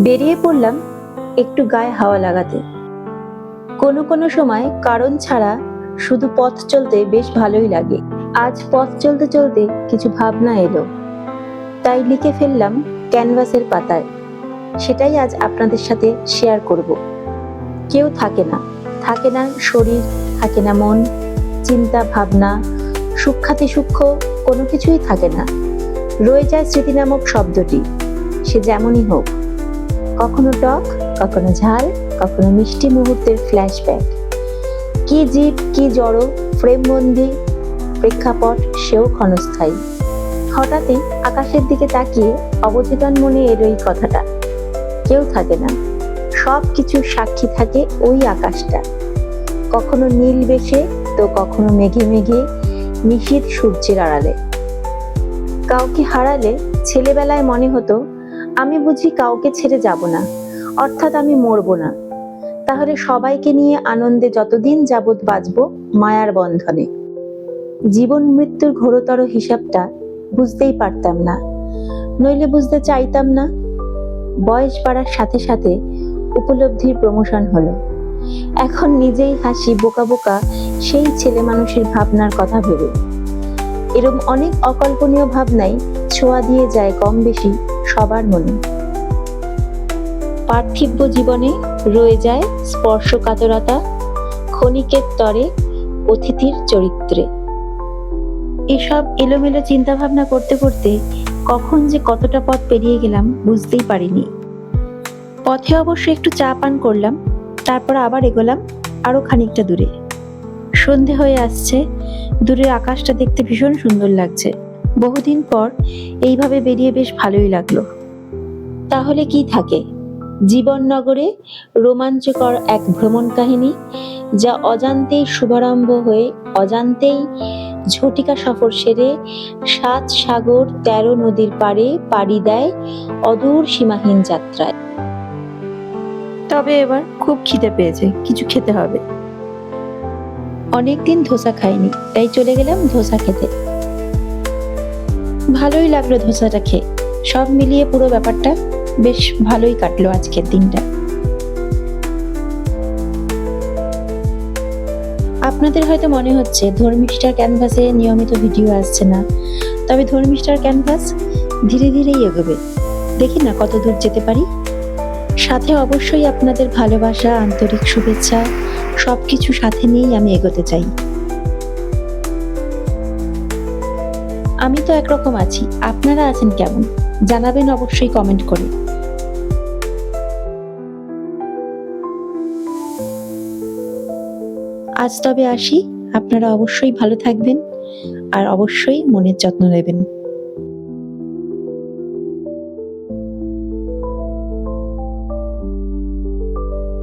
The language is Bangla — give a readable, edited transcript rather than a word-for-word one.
বেরিয়ে পড়লাম একটু গায়ে হাওয়া লাগাতে। কোনো কোনো সময় কারণ ছাড়া শুধু পথ চলতে বেশ ভালোই লাগে। আজ পথ চলতে চলতে কিছু ভাবনা এলো, তাই লিখে ফেললাম ক্যানভাসের পাতায়। সেটাই আজ আপনাদের সাথে শেয়ার করব। কেউ থাকে না, থাকে না শরীর, থাকে না মন, চিন্তা ভাবনা, সূক্ষ্মাতি সূক্ষ্ম কোনো কিছুই থাকে না। রয়ে যায় স্মৃতি নামক শব্দটি, সে যেমনই হোক, কখনো টক, কখনো ঝাল, কখনো মিষ্টি মুহূর্তের ফ্ল্যাশব্যাক। কি জীব, কি জড়, ফ্রেমবন্দি প্রেক্ষাপট, সেও ক্ষণস্থায়ী। হঠাৎই আকাশের দিকে তাকিয়ে অবচেতন মনে এলো এই কথাটা। কেউ থাকে না, সব কিছুর সাক্ষী থাকে ওই আকাশটা। কখনো নীল বেশে, তো কখনো মেঘে মেঘে, নিশীথ সূর্যের আড়ালে। কাউকে হারালে ছেলেবেলায় মনে হতো আমি বুঝি কাউকে ছেড়ে যাব না, অর্থাৎ আমি মরবো না। তাহলে সবাইকে নিয়ে আনন্দে যতদিন যাবৎ বাঁচবো মায়ার বন্ধনে। জীবন মৃত্যুর ঘোরতর হিসাবটা বুঝতেই পারতাম না, নইলে বুঝতে চাইতাম না। বয়স বাড়ার সাথে সাথে উপলব্ধির প্রমোশন হলো। এখন নিজেই হাসি বোকা বোকা সেই ছেলে মানুষের ভাবনার কথা ভেবে। এরকম অনেক অকল্পনীয় ভাবনাই ছোঁয়া দিয়ে যায় কম বেশি সবার মনে। পার্থিব জীবনে রয়ে যায় স্পর্শকাতরতা, ক্ষণিকের তরে অতিথির চরিত্রে। এসব এলোমেলো চিন্তা ভাবনা করতে করতে কখন যে কতটা পথ পেরিয়ে গেলাম বুঝতেই পারিনি। পথে অবশ্য একটু চা পান করলাম, তারপর আবার এগোলাম আরো খানিকটা দূরে। সন্ধে হয়ে আসছে, দূরের আকাশটা দেখতে ভীষণ সুন্দর লাগছে। বহুদিন পর এইভাবে বেরিয়ে বেশ ভালোই লাগলো। তাহলে কি থাকে? জীবন নগরে রোমাঞ্চকর এক ভ্রমণ কাহিনী, যা অজান্তেই শুভারম্ভ হয়ে অজান্তেই ঝটিকা সফর সেরে ৭ সাগর ১৩ নদীর পাড়ে পাড়ি দেয় অদূর সীমাহীন যাত্রায়। তবে এবার খুব খিদে পেয়েছে, কিছু খেতে হবে। অনেকদিন ধোসা খাইনি, তাই চলে গেলাম ধোসা খেতে। ভালোই লাগলো ধোসাটা খেয়ে। সব মিলিয়ে পুরো ব্যাপারটা বেশ ভালোই কাটলো আজকের দিনটা। আপনাদের হয়তো মনে হচ্ছে ধর্মিষ্ঠার ক্যানভাসে নিয়মিত ভিডিও আসছে না, তবে ধর্মিষ্ঠার ক্যানভাস ধীরে ধীরেই এগোবে। দেখি না কত দূর যেতে পারি। সাথে অবশ্যই আপনাদের ভালোবাসা, আন্তরিক শুভেচ্ছা সবকিছু সাথে নিয়েই আমি এগোতে চাই। আমি তো একরকম আছি, আপনারা আছেন কেমন জানাবেন অবশ্যই কমেন্ট করে। আজ তবে আসি, আপনারা অবশ্যই ভালো থাকবেন আর অবশ্যই মনের যত্ন নেবেন।